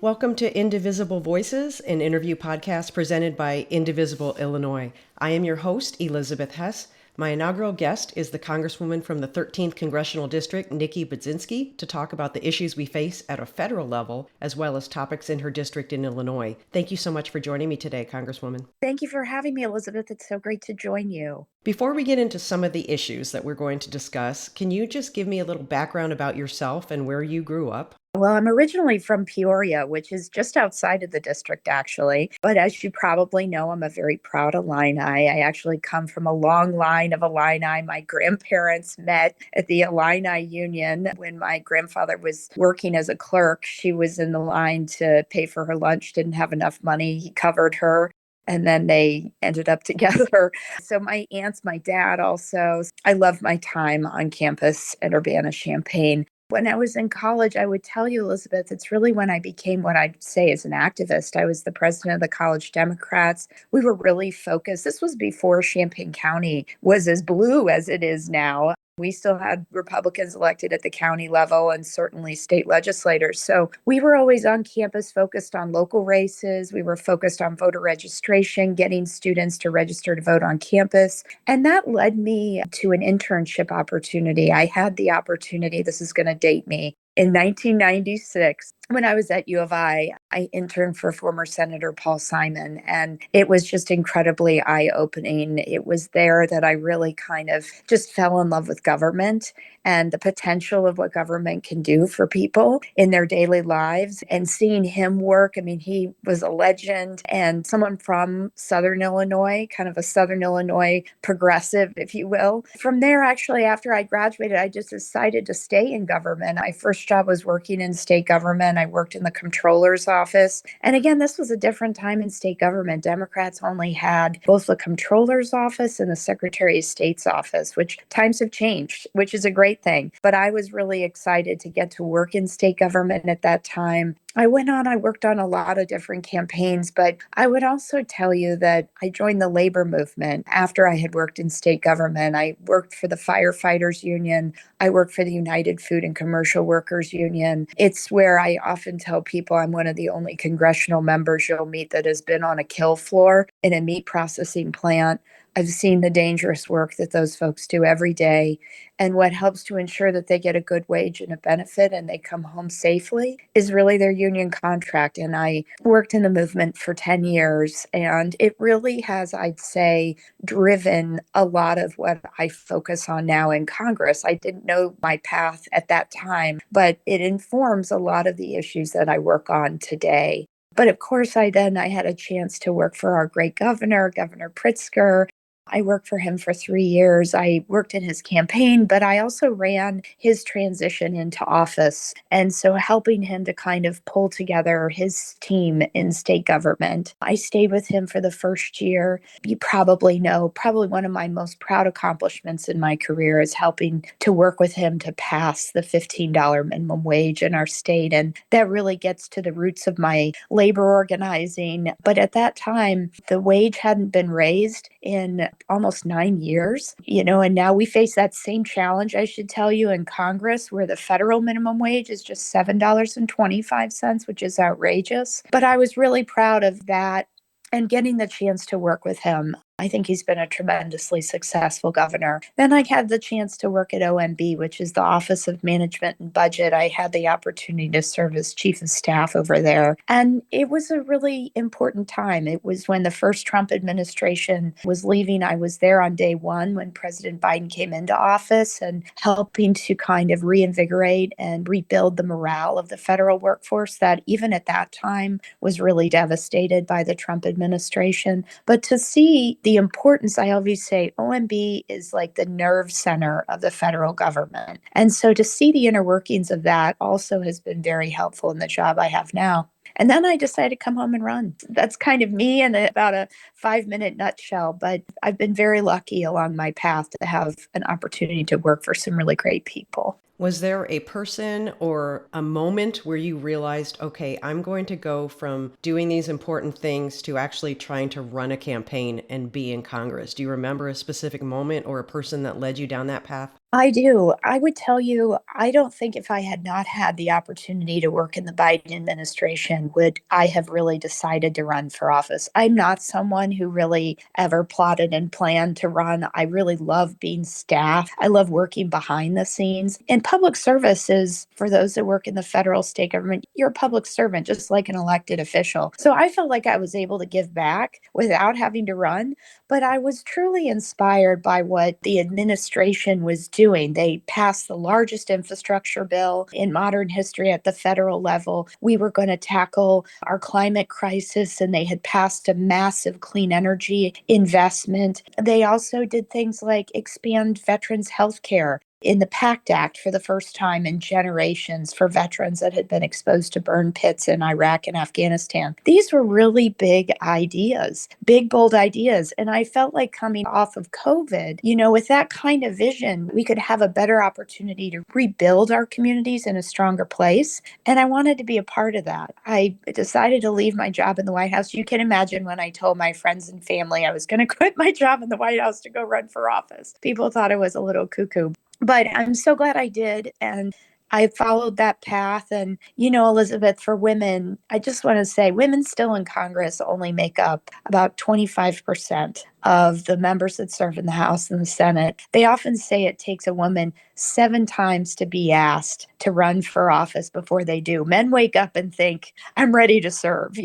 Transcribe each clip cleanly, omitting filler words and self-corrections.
Welcome to Indivisible Voices, an interview podcast presented by Indivisible Illinois. I am your host, Elizabeth Hess. My inaugural guest is the Congresswoman from the 13th Congressional District, Nikki Budzinski, to talk about the issues we face at a federal level, as well as topics in her district in Illinois. Thank you so much for joining me today, Congresswoman. Thank you for having me, Elizabeth. It's so great to join you. Before we get into some of the issues that we're going to discuss, can you just give me a little background about yourself and where you grew up? Well, I'm originally from Peoria, which is just outside of the district, actually. But as you probably know, I'm a very proud Illini. I actually come from a long line of Illini. My grandparents met at the Illini Union when my grandfather was working as a clerk. She was in the line to pay for her lunch, didn't have enough money. He covered her. And then they ended up together. So my aunts, my dad also. I love my time on campus at Urbana-Champaign. When I was in college, I would tell you, Elizabeth, it's really when I became what I'd say is an activist. I was the president of the College Democrats. We were really focused. This was before Champaign County was as blue as it is now. We still had Republicans elected at the county level and certainly state legislators. So we were always on campus focused on local races. We were focused on voter registration, getting students to register to vote on campus. And that led me to an internship opportunity. I had the opportunity, this is going to date me, in 1996, when I was at U of I interned for former Senator Paul Simon, and it was just incredibly eye-opening. It was there that I really kind of just fell in love with government and the potential of what government can do for people in their daily lives. And seeing him work, I mean, he was a legend and someone from Southern Illinois, kind of a Southern Illinois progressive, if you will. From there, actually, after I graduated, I just decided to stay in government. My first job was working in state government. I worked in the comptroller's office. And again, this was a different time in state government. Democrats only had both the comptroller's office and the Secretary of State's office, which times have changed, which is a great thing. But I was really excited to get to work in state government at that time. I worked on a lot of different campaigns, but I would also tell you that I joined the labor movement after I had worked in state government. I worked for the firefighters union. I worked for the United Food and Commercial Workers Union. It's where I often tell people I'm one of the only congressional members you'll meet that has been on a kill floor in a meat processing plant. I've seen the dangerous work that those folks do every day. And what helps to ensure that they get a good wage and a benefit and they come home safely is really their union contract. And I worked in the movement for 10 years, and it really has, I'd say, driven a lot of what I focus on now in Congress. I didn't know my path at that time, but it informs a lot of the issues that I work on today. But of course, I had a chance to work for our great governor, Governor Pritzker. I worked for him for 3 years. I worked in his campaign, but I also ran his transition into office. And so helping him to kind of pull together his team in state government. I stayed with him for the first year. You probably know, probably one of my most proud accomplishments in my career is helping to work with him to pass the $15 minimum wage in our state. And that really gets to the roots of my labor organizing. But at that time, the wage hadn't been raised in almost 9 years, and now we face that same challenge, I should tell you, in Congress, where the federal minimum wage is just $7.25, which is outrageous. But I was really proud of that and getting the chance to work with him. I think he's been a tremendously successful governor. Then I had the chance to work at OMB, which is the Office of Management and Budget. I had the opportunity to serve as chief of staff over there. And it was a really important time. It was when the first Trump administration was leaving. I was there on day one when President Biden came into office and helping to kind of reinvigorate and rebuild the morale of the federal workforce that even at that time was really devastated by the Trump administration. But to see the importance, I always say OMB is like the nerve center of the federal government. And so to see the inner workings of that also has been very helpful in the job I have now. And then I decided to come home and run. That's kind of me in about a 5-minute nutshell. But I've been very lucky along my path to have an opportunity to work for some really great people. Was there a person or a moment where you realized, okay, I'm going to go from doing these important things to actually trying to run a campaign and be in Congress? Do you remember a specific moment or a person that led you down that path? I do. I would tell you, I don't think if I had not had the opportunity to work in the Biden administration, would I have really decided to run for office. I'm not someone who really ever plotted and planned to run. I really love being staff. I love working behind the scenes. And public service is, for those that work in the federal, state government, you're a public servant, just like an elected official. So I felt like I was able to give back without having to run. But I was truly inspired by what the administration was doing. They passed the largest infrastructure bill in modern history at the federal level. We were going to tackle our climate crisis, and they had passed a massive clean energy investment. They also did things like expand veterans' health care in the PACT Act for the first time in generations for veterans that had been exposed to burn pits in Iraq and Afghanistan. These were really big ideas, big, bold ideas. And I felt like coming off of COVID, with that kind of vision, we could have a better opportunity to rebuild our communities in a stronger place. And I wanted to be a part of that. I decided to leave my job in the White House. You can imagine when I told my friends and family I was going to quit my job in the White House to go run for office. People thought I was a little cuckoo. But I'm so glad I did. And I followed that path. And, Elizabeth, for women, I just want to say women still in Congress only make up about 25% of the members that serve in the House and the Senate. They often say it takes a woman 7 times to be asked to run for office before they do. Men wake up and think, I'm ready to serve.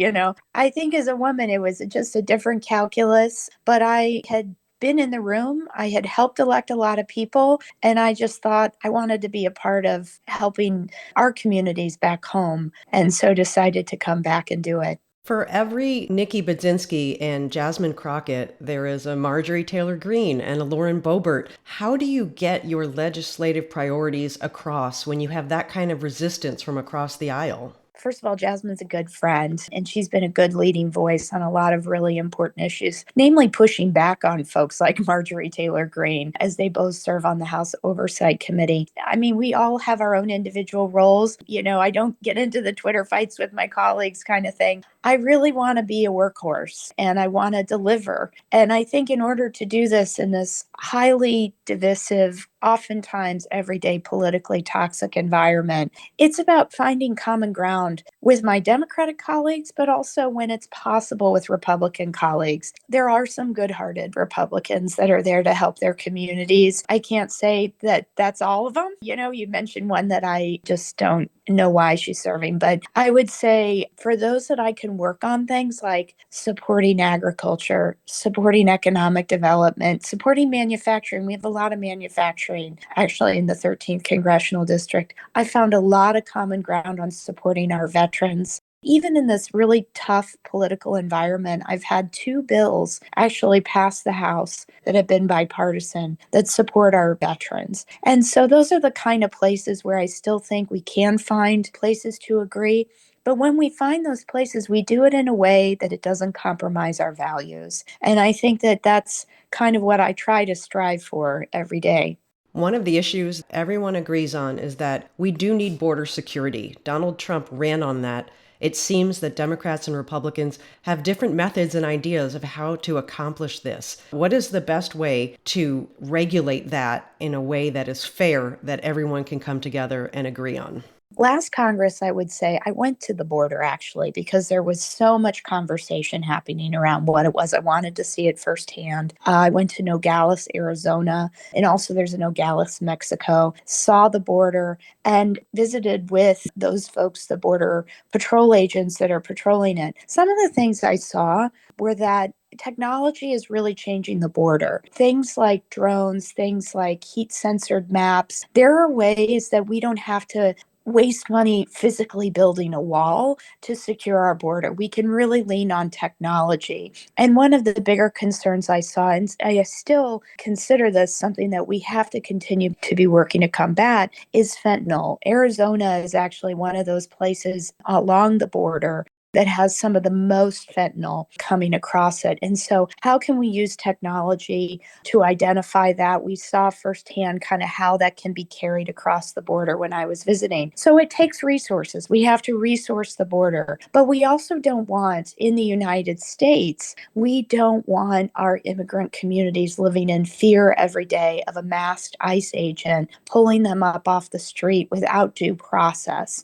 I think as a woman, it was just a different calculus, but I had been in the room. I had helped elect a lot of people, and I just thought I wanted to be a part of helping our communities back home, and so decided to come back and do it. For every Nikki Budzinski and Jasmine Crockett, there is a Marjorie Taylor Greene and a Lauren Boebert. How do you get your legislative priorities across when you have that kind of resistance from across the aisle? First of all, Jasmine's a good friend, and she's been a good leading voice on a lot of really important issues, namely pushing back on folks like Marjorie Taylor Greene, as they both serve on the House Oversight Committee. I mean, we all have our own individual roles. I don't get into the Twitter fights with my colleagues kind of thing. I really want to be a workhorse and I want to deliver. And I think in order to do this in this highly divisive, oftentimes everyday politically toxic environment, it's about finding common ground with my Democratic colleagues, but also when it's possible with Republican colleagues. There are some good hearted Republicans that are there to help their communities. I can't say that that's all of them. You mentioned one that I just don't know why she's serving, but I would say for those that I can work on things like supporting agriculture, supporting economic development, supporting manufacturing. We have a lot of manufacturing actually in the 13th congressional district. I found a lot of common ground on supporting our veterans. Even in this really tough political environment, I've had 2 bills actually pass the House that have been bipartisan that support our veterans. And so those are the kind of places where I still think we can find places to agree. But when we find those places, we do it in a way that it doesn't compromise our values. And I think that that's kind of what I try to strive for every day. One of the issues everyone agrees on is that we do need border security. Donald Trump ran on that. It seems that Democrats and Republicans have different methods and ideas of how to accomplish this. What is the best way to regulate that in a way that is fair, that everyone can come together and agree on? Last Congress, I would say I went to the border actually because there was so much conversation happening around what it was. I wanted to see it firsthand. I went to Nogales, Arizona, and also there's a Nogales, Mexico, saw the border and visited with those folks, the border patrol agents that are patrolling it. Some of the things I saw were that technology is really changing the border. Things like drones, things like heat censored maps. There are ways that we don't have to waste money physically building a wall to secure our border. We can really lean on technology. And one of the bigger concerns I saw, and I still consider this something that we have to continue to be working to combat, is fentanyl. Arizona is actually one of those places along the border that has some of the most fentanyl coming across it. And so, how can we use technology to identify that? We saw firsthand kind of how that can be carried across the border when I was visiting. So, it takes resources. We have to resource the border, but we also don't want in the United States, we don't want our immigrant communities living in fear every day of a masked ICE agent pulling them up off the street without due process.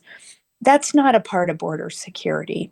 That's not a part of border security.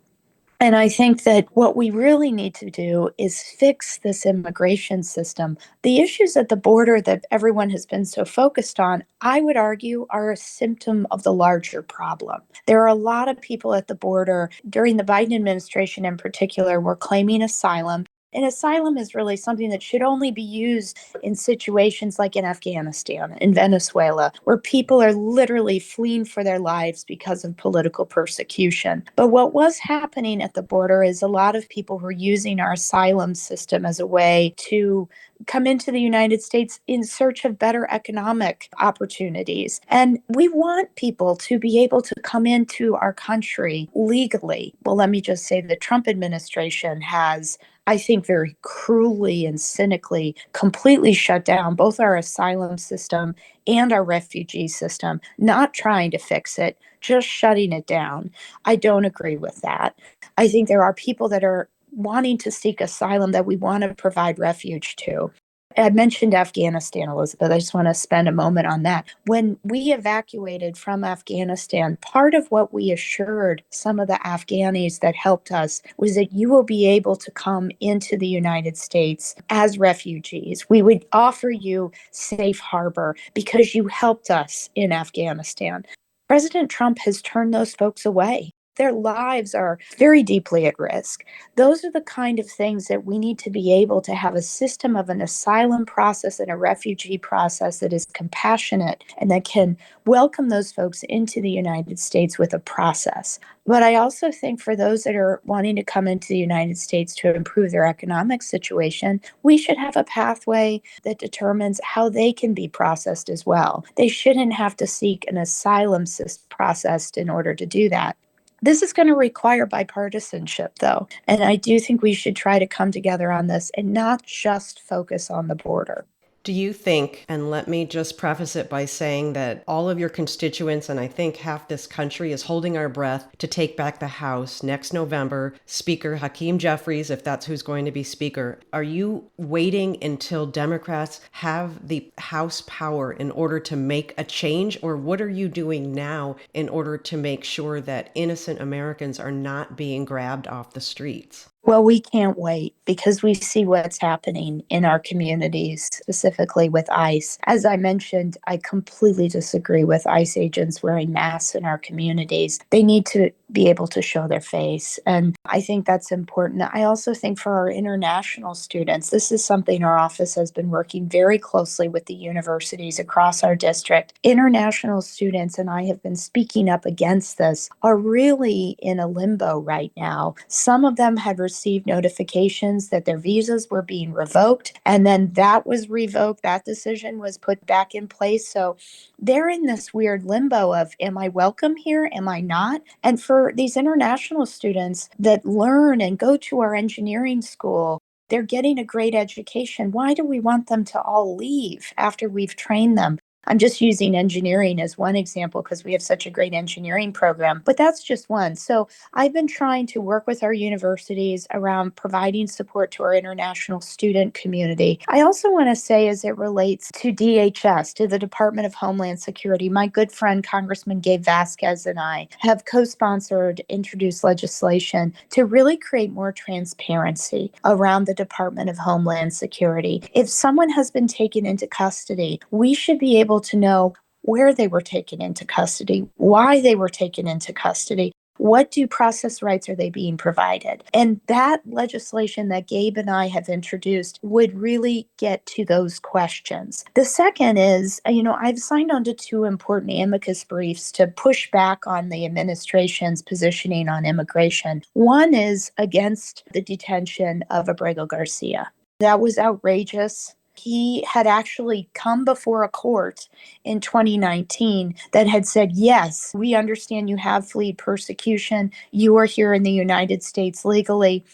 And I think that what we really need to do is fix this immigration system. The issues at the border that everyone has been so focused on, I would argue, are a symptom of the larger problem. There are a lot of people at the border during the Biden administration in particular were claiming asylum. And asylum is really something that should only be used in situations like in Afghanistan, in Venezuela, where people are literally fleeing for their lives because of political persecution. But what was happening at the border is a lot of people were using our asylum system as a way to come into the United States in search of better economic opportunities. And we want people to be able to come into our country legally. Well, let me just say the Trump administration has, I think, very cruelly and cynically completely shut down both our asylum system and our refugee system, not trying to fix it, just shutting it down. I don't agree with that. I think there are people that are wanting to seek asylum that we want to provide refuge to. I mentioned Afghanistan, Elizabeth. I just want to spend a moment on that. When we evacuated from Afghanistan, part of what we assured some of the Afghanis that helped us was that you will be able to come into the United States as refugees. We would offer you safe harbor because you helped us in Afghanistan. President Trump has turned those folks away. Their lives are very deeply at risk. Those are the kind of things that we need to be able to have a system of an asylum process and a refugee process that is compassionate and that can welcome those folks into the United States with a process. But I also think for those that are wanting to come into the United States to improve their economic situation, we should have a pathway that determines how they can be processed as well. They shouldn't have to seek an asylum process in order to do that. This is going to require bipartisanship, though. And I do think we should try to come together on this and not just focus on the border. Do you think, and let me just preface it by saying that all of your constituents, and I think half this country, is holding our breath to take back the House next November, Speaker Hakeem Jeffries, if that's who's going to be Speaker. Are you waiting until Democrats have the House power in order to make a change? Or what are you doing now in order to make sure that innocent Americans are not being grabbed off the streets? Well, we can't wait because we see what's happening in our communities, specifically with ICE. As I mentioned, I completely disagree with ICE agents wearing masks in our communities. They need to be able to show their face. And I think that's important. I also think for our international students, this is something our office has been working very closely with the universities across our district. International students, and I have been speaking up against this, are really in a limbo right now. Some of them had received notifications that their visas were being revoked, and then that was revoked. That decision was put back in place. So they're in this weird limbo of, am I welcome here? Am I not? And for these international students that learn and go to our engineering school, they're getting a great education. Why do we want them to all leave after we've trained them? I'm just using engineering as one example because we have such a great engineering program, but that's just one. So I've been trying to work with our universities around providing support to our international student community. I also want to say, as it relates to DHS, to the Department of Homeland Security, my good friend Congressman Gabe Vasquez and I have co-sponsored, introduced legislation to really create more transparency around the Department of Homeland Security. If someone has been taken into custody, we should be able to know where they were taken into custody, why they were taken into custody, what due process rights are they being provided? And that legislation that Gabe and I have introduced would really get to those questions. The second is, I've signed on to two important amicus briefs to push back on the administration's positioning on immigration. One is against the detention of Abrego Garcia. That was outrageous. He had actually come before a court in 2019 that had said, yes, we understand you have fled persecution. You are here in the United States legally.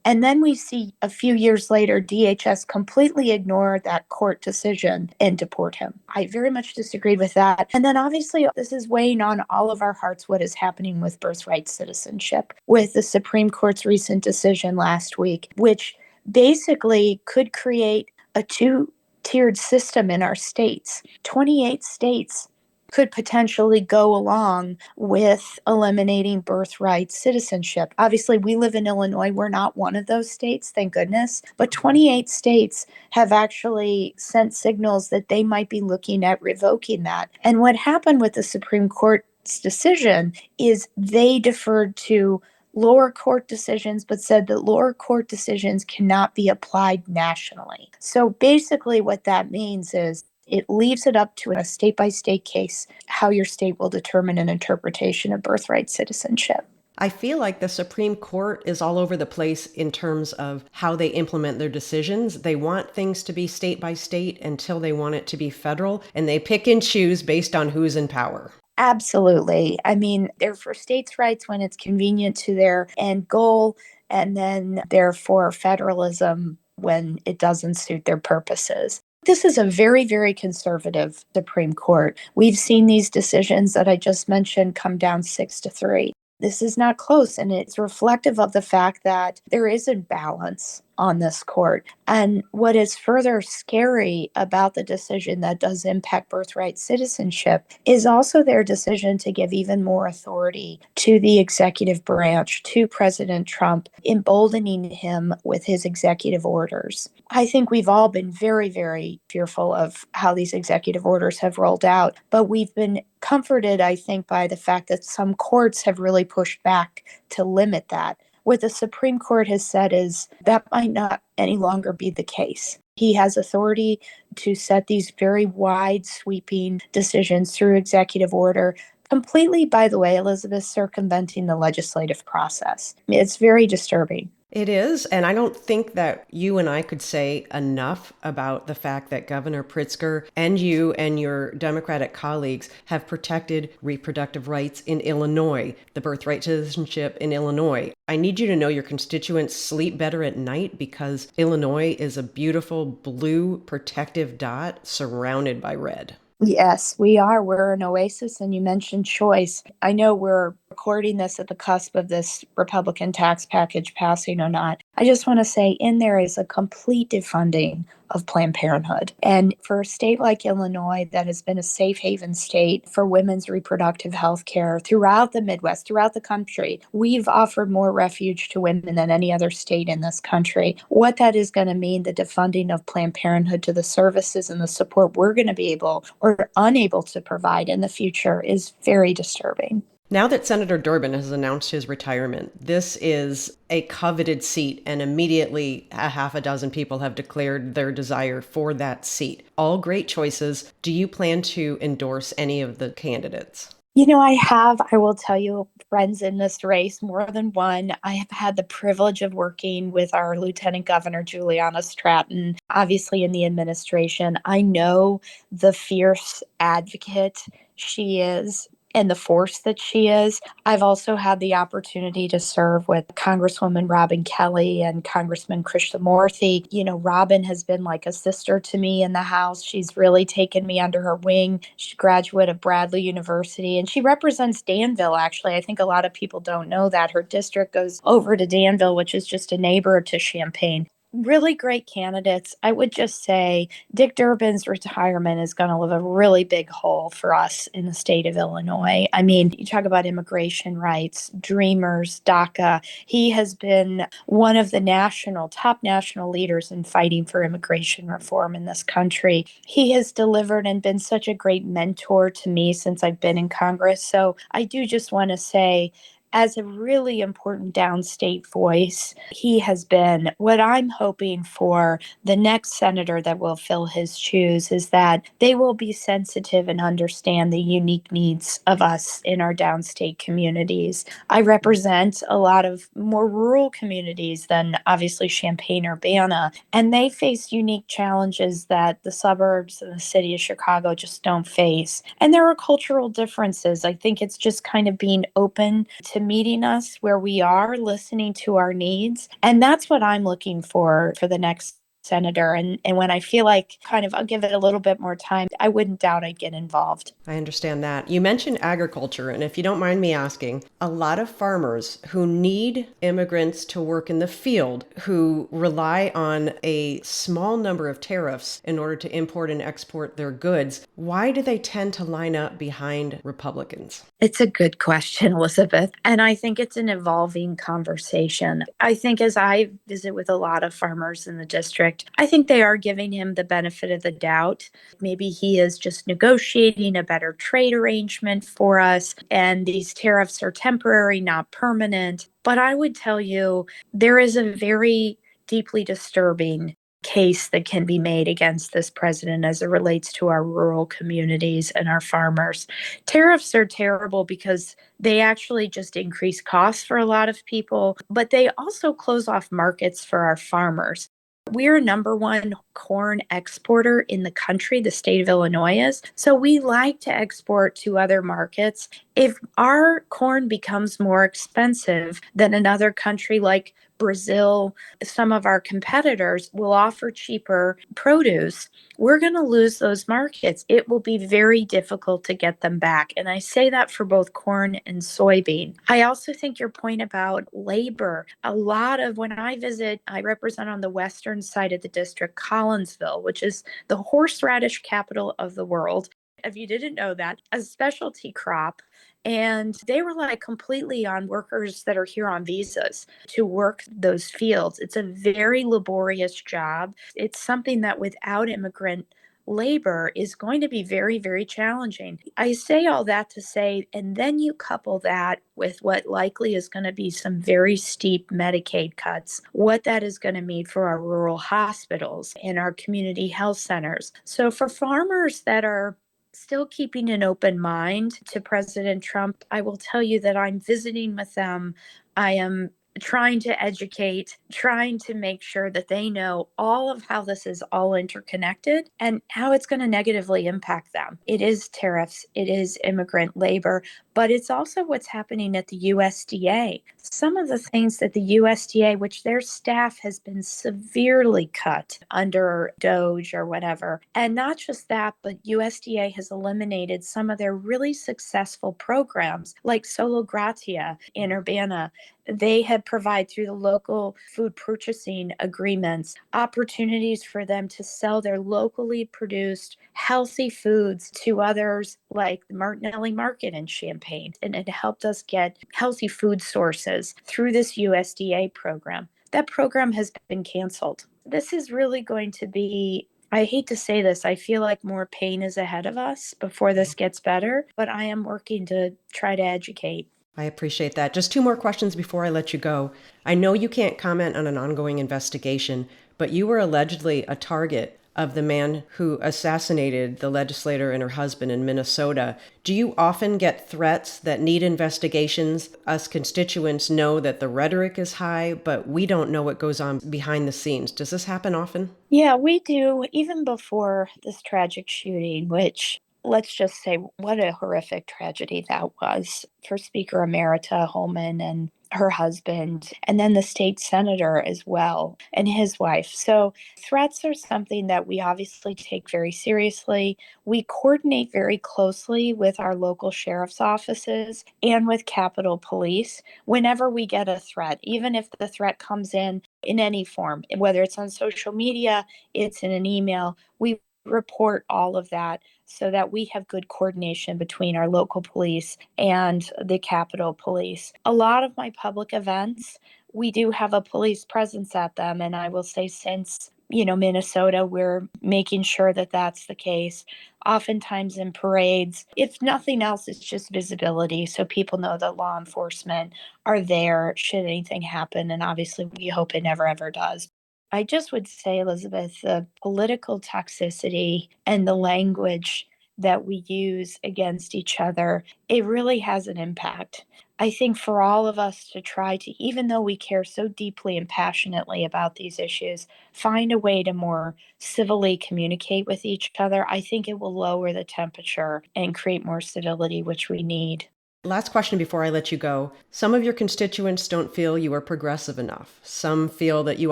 And then we see a few years later, DHS completely ignore that court decision and deport him. I very much disagreed with that. And then obviously, this is weighing on all of our hearts what is happening with birthright citizenship, with the Supreme Court's recent decision last week, which basically could create a two-tiered system in our states. 28 states could potentially go along with eliminating birthright citizenship. Obviously, we live in Illinois. We're not one of those states, thank goodness. But 28 states have actually sent signals that they might be looking at revoking that. And what happened with the Supreme Court's decision is they deferred to lower court decisions, but said that lower court decisions cannot be applied nationally. So basically, what that means is it leaves it up to a state by state case how your state will determine an interpretation of birthright citizenship. I feel like the Supreme Court is all over the place in terms of how they implement their decisions. They want things to be state by state until they want it to be federal, and they pick and choose based on who's in power. Absolutely. I mean, they're for states' rights when it's convenient to their end goal, and then they're for federalism when it doesn't suit their purposes. This is a very, very conservative Supreme Court. We've seen these decisions that I just mentioned come down 6-3. This is not close, and it's reflective of the fact that there is a balance on this court. And what is further scary about the decision that does impact birthright citizenship is also their decision to give even more authority to the executive branch, to President Trump, emboldening him with his executive orders. I think we've all been very, very fearful of how these executive orders have rolled out, but we've been comforted, I think, by the fact that some courts have really pushed back to limit that. What the Supreme Court has said is that might not any longer be the case. He has authority to set these very wide sweeping decisions through executive order, completely, by the way, Elizabeth, circumventing the legislative process. It's very disturbing. It is, and I don't think that you and I could say enough about the fact that Governor Pritzker and you and your Democratic colleagues have protected reproductive rights in Illinois, the birthright citizenship in Illinois. I need you to know your constituents sleep better at night because Illinois is a beautiful blue protective dot surrounded by red. Yes, we are. We're an oasis, and you mentioned choice. I know we're recording this at the cusp of this Republican tax package passing or not. I just want to say in there is a complete defunding of Planned Parenthood. And for a state like Illinois, that has been a safe haven state for women's reproductive health care throughout the Midwest, throughout the country, we've offered more refuge to women than any other state in this country. What that is going to mean, the defunding of Planned Parenthood to the services and the support we're going to be able or unable to provide in the future is very disturbing. Now that Senator Durbin has announced his retirement, this is a coveted seat, and immediately a half a dozen people have declared their desire for that seat. All great choices. Do you plan to endorse any of the candidates? You know, I will tell you, friends in this race, more than one. I have had the privilege of working with our Lieutenant Governor, Juliana Stratton, obviously in the administration. I know the fierce advocate she is and the force that she is. I've also had the opportunity to serve with Congresswoman Robin Kelly and Congressman Krishnamurthy. You know, Robin has been like a sister to me in the House. She's really taken me under her wing. She's a graduate of Bradley University, and she represents Danville, actually. I think a lot of people don't know that. Her district goes over to Danville, which is just a neighbor to Champaign. Really great candidates. I would just say Dick Durbin's retirement is going to leave a really big hole for us in the state of Illinois. I mean, you talk about immigration rights, Dreamers, DACA. He has been one of the top national leaders in fighting for immigration reform in this country. He has delivered and been such a great mentor to me since I've been in Congress. So I do just want to say, as a really important downstate voice. He has been what I'm hoping for the next senator that will fill his shoes is that they will be sensitive and understand the unique needs of us in our downstate communities. I represent a lot of more rural communities than obviously Champaign-Urbana, and they face unique challenges that the suburbs and the city of Chicago just don't face. And there are cultural differences. I think it's just kind of being open to meeting us where we are, listening to our needs. And that's what I'm looking for the next senator. And when I feel like kind of I'll give it a little bit more time, I wouldn't doubt I'd get involved. I understand that. You mentioned agriculture, and if you don't mind me asking, a lot of farmers who need immigrants to work in the field, who rely on a small number of tariffs in order to import and export their goods, why do they tend to line up behind Republicans? It's a good question, Elizabeth. And I think it's an evolving conversation. I think as I visit with a lot of farmers in the district, I think they are giving him the benefit of the doubt. Maybe he is just negotiating a better trade arrangement for us, and these tariffs are temporary, not permanent. But I would tell you, there is a very deeply disturbing case that can be made against this president as it relates to our rural communities and our farmers. Tariffs are terrible because they actually just increase costs for a lot of people, but they also close off markets for our farmers. We're number one corn exporter in the country, the state of Illinois is. So we like to export to other markets. If our corn becomes more expensive than another country like Brazil, some of our competitors will offer cheaper produce, we're going to lose those markets. It will be very difficult to get them back. And I say that for both corn and soybean. I also think your point about labor, a lot of when I visit, I represent on the western side of the district, Collinsville, which is the horseradish capital of the world. If you didn't know that, a specialty crop. And they rely completely on workers that are here on visas to work those fields. It's a very laborious job. It's something that without immigrant labor is going to be very, very challenging. I say all that to say, and then you couple that with what likely is going to be some very steep Medicaid cuts, what that is going to mean for our rural hospitals and our community health centers. So for farmers that are still keeping an open mind to President Trump, I will tell you that I'm visiting with them. I am trying to educate, trying to make sure that they know all of how this is all interconnected and how it's going to negatively impact them. It is tariffs, it is immigrant labor, but it's also what's happening at the USDA. Some of the things that the USDA, which their staff has been severely cut under Doge or whatever, and not just that, but USDA has eliminated some of their really successful programs like Solo Gratia in Urbana. They had provide through the local food purchasing agreements opportunities for them to sell their locally produced healthy foods to others like the Martinelli Market in Champaign. And it helped us get healthy food sources through this USDA program. That program has been canceled. This is really going to be, I hate to say this, I feel like more pain is ahead of us before this gets better, but I am working to try to educate. I appreciate that. Just two more questions before I let you go. I know you can't comment on an ongoing investigation, but you were allegedly a target of the man who assassinated the legislator and her husband in Minnesota. Do you often get threats that need investigations? Us constituents know that the rhetoric is high, but we don't know what goes on behind the scenes. Does this happen often? Yeah, we do. Even before this tragic shooting, which let's just say what a horrific tragedy that was for Speaker Emerita Holman and her husband, and then the state senator as well, and his wife. So, threats are something that we obviously take very seriously. We coordinate very closely with our local sheriff's offices and with Capitol Police whenever we get a threat, even if the threat comes in any form, whether it's on social media, it's in an email. We report all of that so that we have good coordination between our local police and the Capitol Police. A lot of my public events, we do have a police presence at them. And I will say, since Minnesota, we're making sure that that's the case. Oftentimes in parades, if nothing else, it's just visibility. So people know that law enforcement are there should anything happen. And obviously, we hope it never, ever does. I just would say, Elizabeth, the political toxicity and the language that we use against each other, it really has an impact. I think for all of us to try to, even though we care so deeply and passionately about these issues, find a way to more civilly communicate with each other, I think it will lower the temperature and create more civility, which we need. Last question before I let you go. Some of your constituents don't feel you are progressive enough. Some feel that you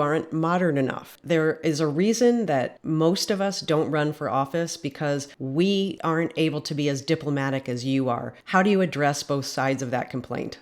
aren't modern enough. There is a reason that most of us don't run for office because we aren't able to be as diplomatic as you are. How do you address both sides of that complaint?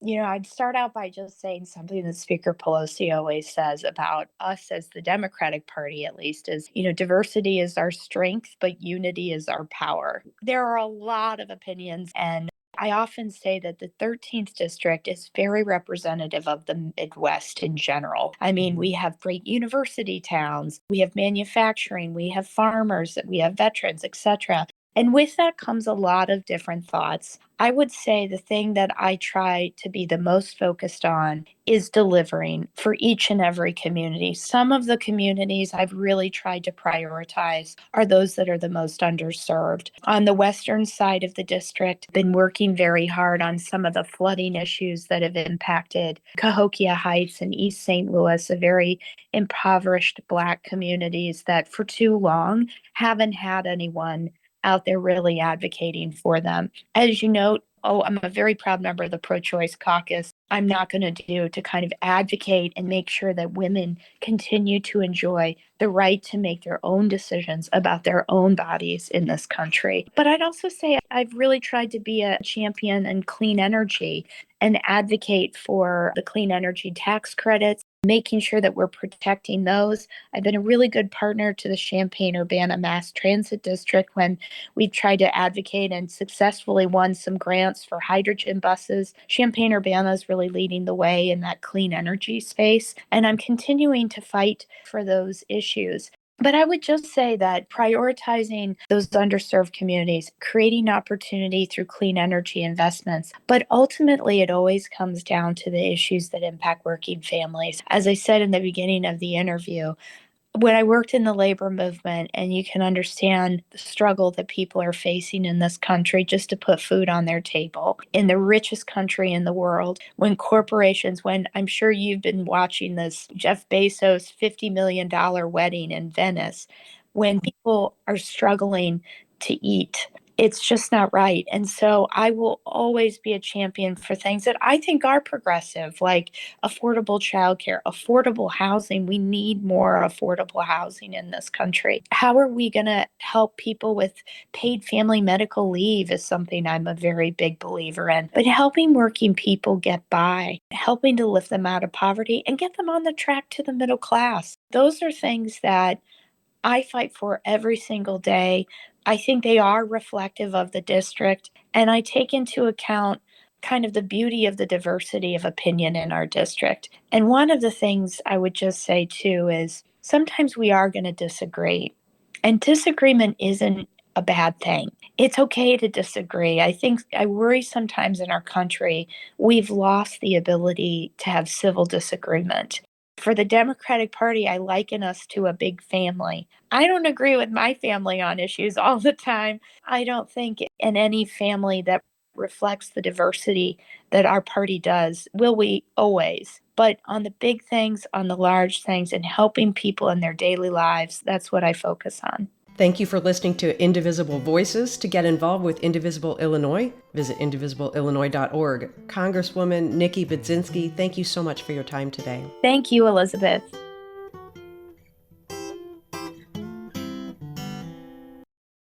I'd start out by just saying something that Speaker Pelosi always says about us as the Democratic Party, at least, is, diversity is our strength, but unity is our power. There are a lot of opinions, and I often say that the 13th district is very representative of the Midwest in general. I mean, we have great university towns, we have manufacturing, we have farmers, we have veterans, etc. And with that comes a lot of different thoughts. I would say the thing that I try to be the most focused on is delivering for each and every community. Some of the communities I've really tried to prioritize are those that are the most underserved. On the western side of the district, been working very hard on some of the flooding issues that have impacted Cahokia Heights and East St. Louis, a very impoverished Black communities that for too long haven't had anyone out there really advocating for them. As you note, I'm a very proud member of the pro-choice caucus. I'm not going to do to kind of advocate and make sure that women continue to enjoy the right to make their own decisions about their own bodies in this country. But I'd also say I've really tried to be a champion in clean energy and advocate for the clean energy tax credits, making sure that we're protecting those. I've been a really good partner to the Champaign-Urbana Mass Transit District when we've tried to advocate and successfully won some grants for hydrogen buses. Champaign-Urbana is really leading the way in that clean energy space, and I'm continuing to fight for those issues. But I would just say that prioritizing those underserved communities, creating opportunity through clean energy investments, but ultimately it always comes down to the issues that impact working families. As I said in the beginning of the interview, when I worked in the labor movement, and you can understand the struggle that people are facing in this country just to put food on their table, in the richest country in the world, when I'm sure you've been watching this Jeff Bezos $50 million wedding in Venice, when people are struggling to eat, it's just not right. And so I will always be a champion for things that I think are progressive, like affordable childcare, affordable housing. We need more affordable housing in this country. How are we going to help people with paid family medical leave is something I'm a very big believer in. But helping working people get by, helping to lift them out of poverty and get them on the track to the middle class. Those are things that I fight for every single day. I think they are reflective of the district, and I take into account kind of the beauty of the diversity of opinion in our district. And one of the things I would just say too is sometimes we are going to disagree, and disagreement isn't a bad thing. It's okay to disagree. I worry sometimes in our country, we've lost the ability to have civil disagreement. For the Democratic Party, I liken us to a big family. I don't agree with my family on issues all the time. I don't think in any family that reflects the diversity that our party does will we always. But on the big things, on the large things, and helping people in their daily lives, that's what I focus on. Thank you for listening to Indivisible Voices. To get involved with Indivisible Illinois, visit indivisible.illinois.org. Congresswoman Nikki Budzinski, thank you so much for your time today. Thank you, Elizabeth.